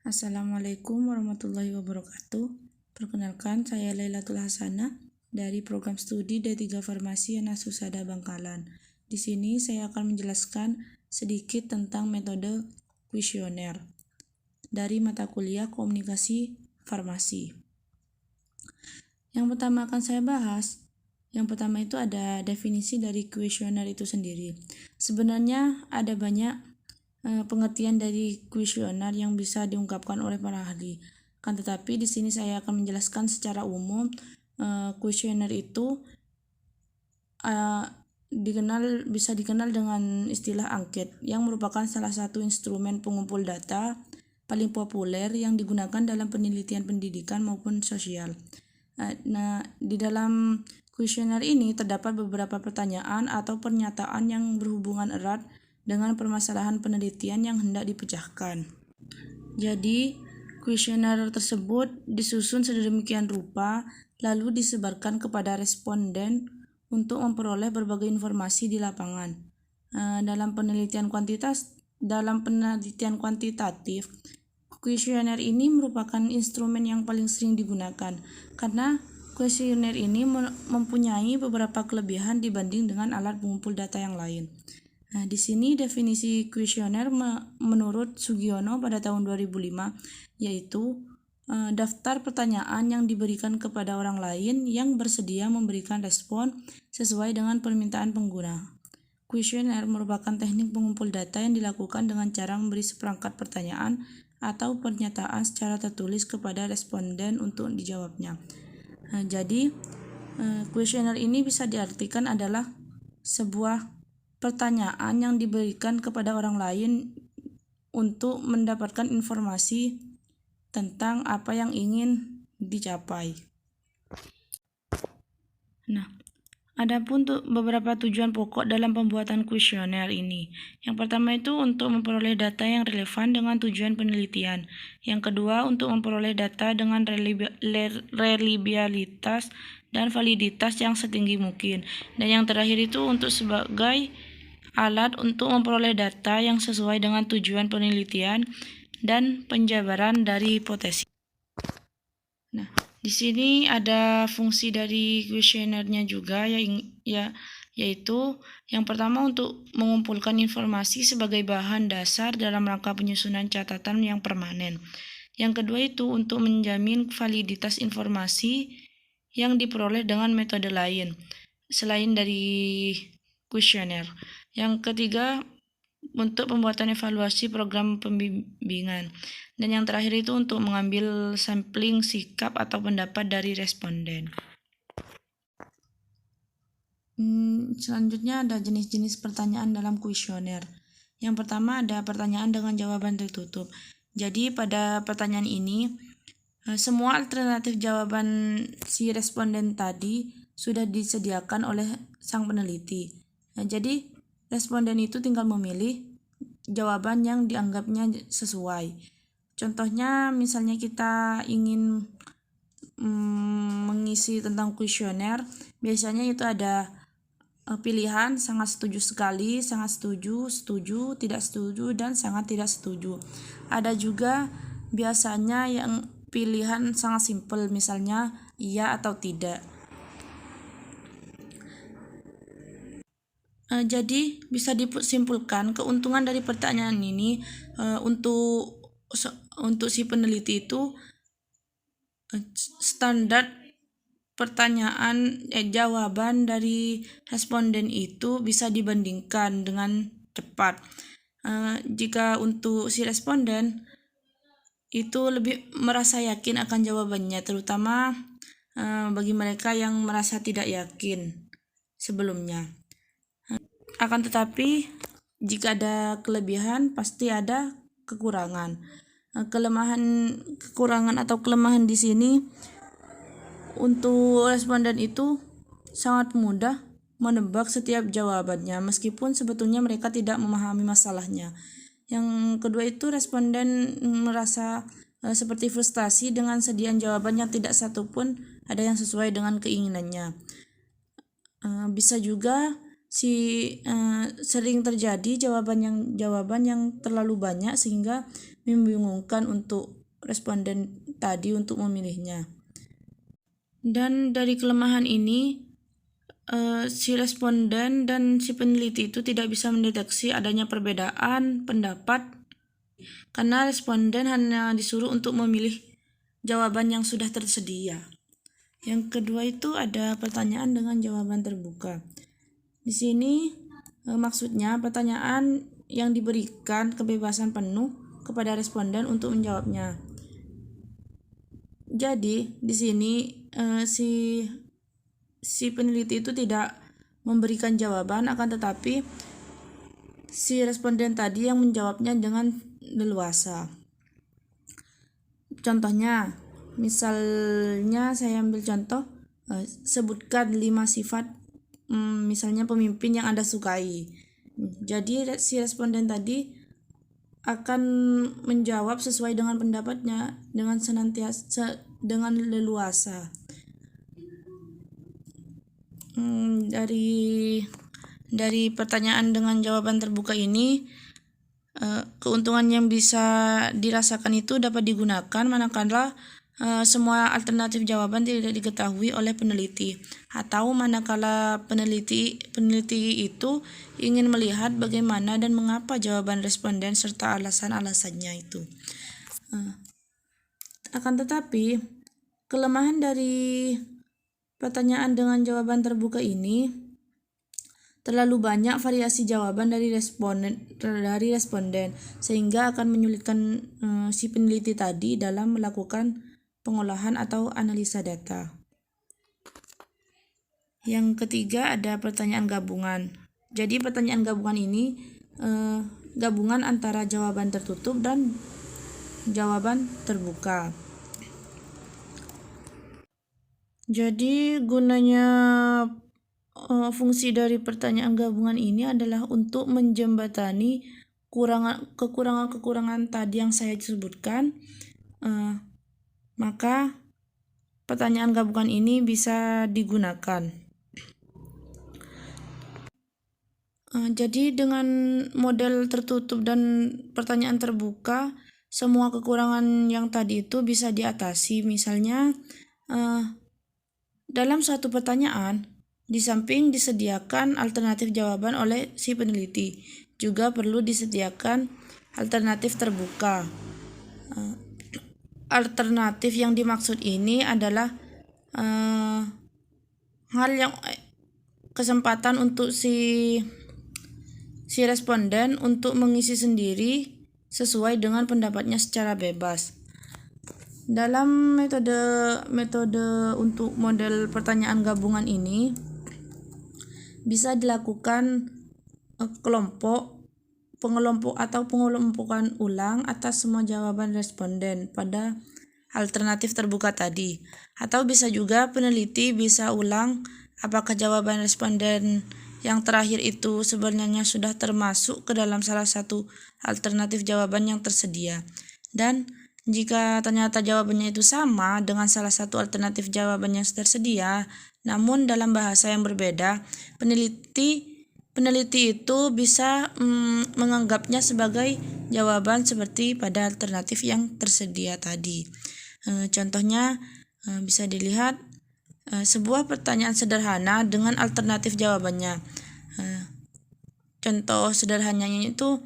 Assalamualaikum warahmatullahi wabarakatuh. Perkenalkan, saya Lailatul Hasanah dari program studi D3 Farmasi Yanassusada Bangkalan. Di sini saya akan menjelaskan sedikit tentang metode kuesioner dari mata kuliah Komunikasi Farmasi. Yang pertama akan saya bahas, yang pertama itu ada definisi dari kuesioner itu sendiri. Sebenarnya ada banyak pengertian dari kuesioner yang bisa diungkapkan oleh para ahli. Kan tetapi di sini saya akan menjelaskan secara umum kuesioner itu bisa dikenal dengan istilah angket yang merupakan salah satu instrumen pengumpul data paling populer yang digunakan dalam penelitian pendidikan maupun sosial. Nah, di dalam kuesioner ini terdapat beberapa pertanyaan atau pernyataan yang berhubungan erat dengan permasalahan penelitian yang hendak dipecahkan. Jadi, kuesioner tersebut disusun sedemikian rupa, lalu disebarkan kepada responden untuk memperoleh berbagai informasi di lapangan. Dalam penelitian kuantitatif, kuesioner ini merupakan instrumen yang paling sering digunakan karena kuesioner ini mempunyai beberapa kelebihan dibanding dengan alat pengumpul data yang lain. Nah, di sini definisi kuesioner menurut Sugiono pada tahun 2005 yaitu daftar pertanyaan yang diberikan kepada orang lain yang bersedia memberikan respon sesuai dengan permintaan pengguna. Kuesioner merupakan teknik pengumpul data yang dilakukan dengan cara memberi seperangkat pertanyaan atau pernyataan secara tertulis kepada responden untuk dijawabnya. Jadi, kuesioner ini bisa diartikan adalah sebuah pertanyaan yang diberikan kepada orang lain untuk mendapatkan informasi tentang apa yang ingin dicapai. Nah, adapun beberapa tujuan pokok dalam pembuatan kuesioner ini. Yang pertama itu untuk memperoleh data yang relevan dengan tujuan penelitian. Yang kedua untuk memperoleh data dengan reliabilitas dan validitas yang setinggi mungkin. Dan yang terakhir itu untuk sebagai alat untuk memperoleh data yang sesuai dengan tujuan penelitian dan penjabaran dari hipotesis. Nah, di sini ada fungsi dari kuesionernya juga yaitu yang pertama untuk mengumpulkan informasi sebagai bahan dasar dalam rangka penyusunan catatan yang permanen. Yang kedua itu untuk menjamin validitas informasi yang diperoleh dengan metode lain selain dari kuesioner. Yang ketiga untuk pembuatan evaluasi program pembimbingan. Dan yang terakhir itu untuk mengambil sampling sikap atau pendapat dari responden. Selanjutnya ada jenis-jenis pertanyaan dalam kuesioner. Yang pertama ada pertanyaan dengan jawaban tertutup. Jadi pada pertanyaan ini semua alternatif jawaban si responden tadi sudah disediakan oleh sang peneliti. Jadi responden itu tinggal memilih jawaban yang dianggapnya sesuai. Contohnya misalnya kita ingin mengisi tentang kuesioner, biasanya itu ada pilihan sangat setuju sekali, sangat setuju, setuju, tidak setuju, dan sangat tidak setuju. Ada juga biasanya yang pilihan sangat simpel, misalnya iya atau tidak. Jadi bisa disimpulkan keuntungan dari pertanyaan ini untuk si peneliti itu standar pertanyaan jawaban dari responden itu bisa dibandingkan dengan cepat. Jika untuk si responden itu lebih merasa yakin akan jawabannya, terutama bagi mereka yang merasa tidak yakin sebelumnya. Akan tetapi jika ada kelebihan pasti ada kekurangan. Kekurangan atau kelemahan di sini untuk responden itu sangat mudah menebak setiap jawabannya meskipun sebetulnya mereka tidak memahami masalahnya. Yang kedua itu responden merasa seperti frustasi dengan sediaan jawaban yang tidak satu pun ada yang sesuai dengan keinginannya. Bisa juga sering terjadi jawaban yang terlalu banyak sehingga membingungkan untuk responden tadi untuk memilihnya. Dan dari kelemahan ini, si responden dan si peneliti itu tidak bisa mendeteksi adanya perbedaan pendapat karena responden hanya disuruh untuk memilih jawaban yang sudah tersedia. Yang kedua itu ada pertanyaan dengan jawaban terbuka. Di sini maksudnya pertanyaan yang diberikan kebebasan penuh kepada responden untuk menjawabnya. Jadi di sini si peneliti itu tidak memberikan jawaban, akan tetapi si responden tadi yang menjawabnya dengan leluasa. Contohnya, misalnya saya ambil contoh, sebutkan 5 sifat misalnya pemimpin yang Anda sukai. Jadi si responden tadi akan menjawab sesuai dengan pendapatnya dengan dengan leluasa. Dari pertanyaan dengan jawaban terbuka ini, keuntungan yang bisa dirasakan itu dapat digunakan manakala semua alternatif jawaban tidak diketahui oleh peneliti, atau manakala peneliti itu ingin melihat bagaimana dan mengapa jawaban responden serta alasan-alasannya itu. Akan tetapi, kelemahan dari pertanyaan dengan jawaban terbuka ini, terlalu banyak variasi jawaban dari responden sehingga akan menyulitkan si peneliti tadi dalam melakukan pengolahan atau analisa data. Yang ketiga ada pertanyaan gabungan. Jadi pertanyaan gabungan ini gabungan antara jawaban tertutup dan jawaban terbuka. Jadi gunanya fungsi dari pertanyaan gabungan ini adalah untuk menjembatani kekurangan-kekurangan tadi yang saya sebutkan. Maka pertanyaan gabungan ini bisa digunakan. Jadi dengan model tertutup dan pertanyaan terbuka, semua kekurangan yang tadi itu bisa diatasi. Misalnya dalam suatu pertanyaan, di samping disediakan alternatif jawaban oleh si peneliti, juga perlu disediakan alternatif terbuka. Alternatif yang dimaksud ini adalah hal yang kesempatan untuk si responden untuk mengisi sendiri sesuai dengan pendapatnya secara bebas. Dalam metode untuk model pertanyaan gabungan ini bisa dilakukan pengelompokan ulang atas semua jawaban responden pada alternatif terbuka tadi. Atau bisa juga peneliti bisa ulang apakah jawaban responden yang terakhir itu sebenarnya sudah termasuk ke dalam salah satu alternatif jawaban yang tersedia. Dan jika ternyata jawabannya itu sama dengan salah satu alternatif jawaban yang tersedia, namun dalam bahasa yang berbeda, peneliti itu bisa menganggapnya sebagai jawaban seperti pada alternatif yang tersedia tadi. Contohnya bisa dilihat sebuah pertanyaan sederhana dengan alternatif jawabannya. Contoh sederhananya itu,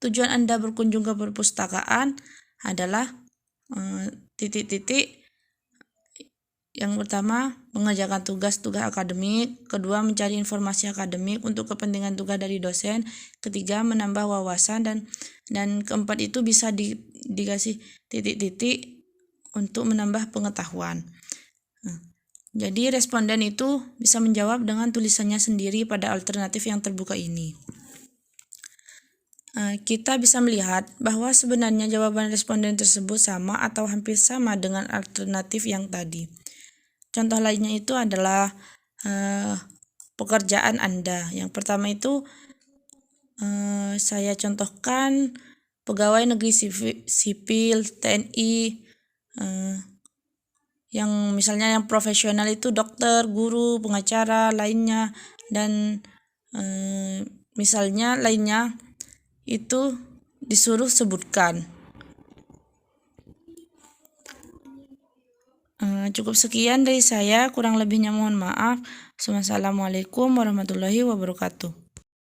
tujuan Anda berkunjung ke perpustakaan adalah titik-titik. Yang pertama, mengerjakan tugas-tugas akademik. Kedua, mencari informasi akademik untuk kepentingan tugas dari dosen. Ketiga, menambah wawasan. Dan keempat itu bisa dikasih titik-titik untuk menambah pengetahuan. Jadi responden itu bisa menjawab dengan tulisannya sendiri pada alternatif yang terbuka ini. Kita bisa melihat bahwa sebenarnya jawaban responden tersebut sama atau hampir sama dengan alternatif yang tadi. Contoh lainnya itu adalah pekerjaan Anda. Yang pertama itu saya contohkan pegawai negeri sipil, TNI, yang misalnya yang profesional itu dokter, guru, pengacara, lainnya, dan Misalnya lainnya itu disuruh sebutkan. Cukup sekian dari saya, kurang lebihnya mohon maaf. Wassalamualaikum warahmatullahi wabarakatuh.